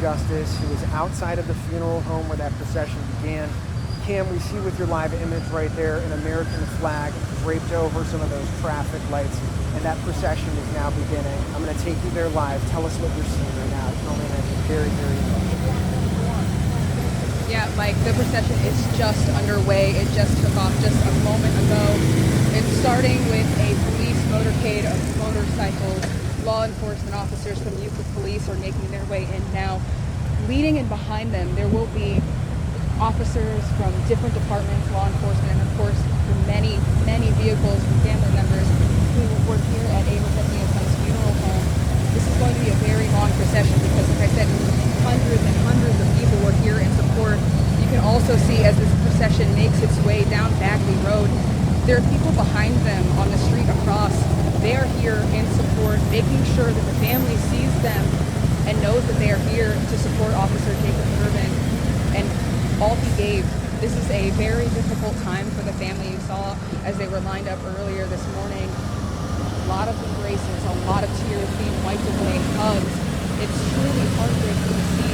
justice who was outside of the funeral home where that procession began. Cam, we see with your live image right there an American flag draped over some of those traffic lights, and that procession is now beginning. I'm going to take you there live. Tell us what you're seeing right now. I can only imagine very, very emotional. Yeah, Mike, the procession is just underway. It just took off just a moment ago. It's starting with a police motorcade of motorcycles. Law enforcement officers from Euclid Police are making their way in now. Leading in behind them, there will be officers from different departments, law enforcement, and of course, the many, many vehicles from family members who were here at Abraham and Sons Funeral Home. This is going to be a very long procession because, like I said, hundreds and hundreds of people were here in support. You can also see as this procession makes its way down Bagley Road, there are people behind them on the street across. They are here in support, making sure that the family sees them and knows that they are here to support Officer Jacob Derbin and all he gave. This is a very difficult time for the family. You saw as they were lined up earlier this morning, a lot of embraces, a lot of tears being wiped away, hugs. It's truly heartbreaking to see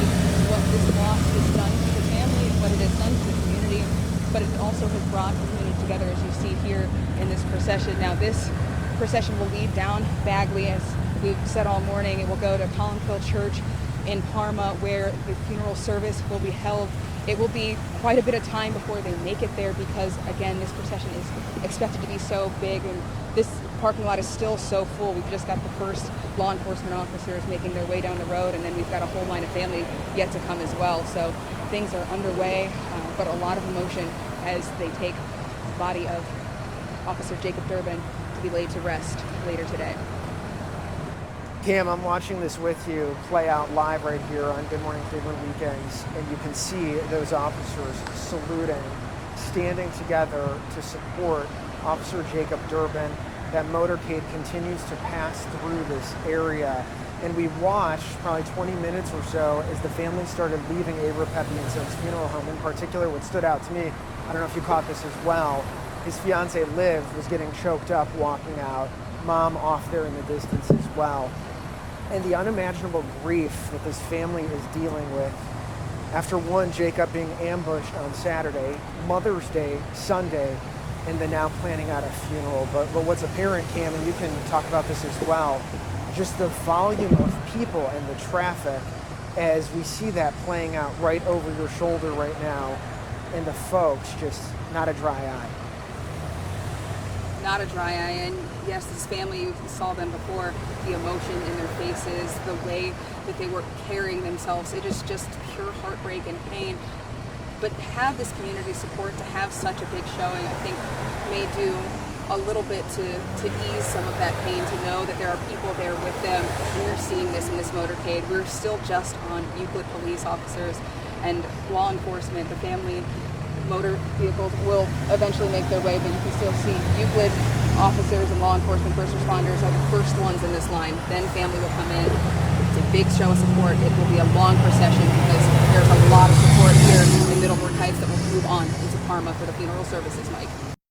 what this loss has done to the family, what it has done to the community, but it also has brought the community together, as you see here in this procession. Now, this procession will lead down Bagley, as we've said all morning. It will go to Columkill Church in Parma, where the funeral service will be held. It will be quite a bit of time before they make it there because, again, this procession is expected to be so big, and this parking lot is still so full. We've just got the first law enforcement officers making their way down the road, and then we've got a whole line of family yet to come as well. So things are underway, but a lot of emotion as they take the body of Officer Jacob Derbin to be laid to rest later today. Cam, I'm watching this with you play out live right here on Good Morning Cleveland Weekends, and you can see those officers saluting, standing together to support Officer Jacob Derbin. That motorcade continues to pass through this area, and we watched probably 20 minutes or so as the family started leaving Abraham and Sons Funeral Home. In particular, what stood out to me, I don't know if you caught this as well, his fiance Liv was getting choked up walking out, mom off there in the distance as well. And the unimaginable grief that this family is dealing with after one, Jacob being ambushed on Saturday, Mother's Day, Sunday, and then now planning out a funeral. But what's apparent, Cam, and you can talk about this as well, just the volume of people and the traffic as we see that playing out right over your shoulder right now, and the folks just not a dry eye. Not a dry eye, and yes, this family, you saw them before, the emotion in their faces, the way that they were carrying themselves, it is just pure heartbreak and pain. But to have this community support, to have such a big showing, I think may do a little bit to ease some of that pain, to know that there are people there with them. We're seeing this in this motorcade. We're still just on Euclid police officers and law enforcement. The family motor vehicles will eventually make their way, but you can still see Euclid officers and law enforcement first responders are the first ones in this line. Then family will come in. It's a big show of support. It will be a long procession because there's a lot of support here in Middleburg Heights that will move on into Parma for the funeral services, Mike.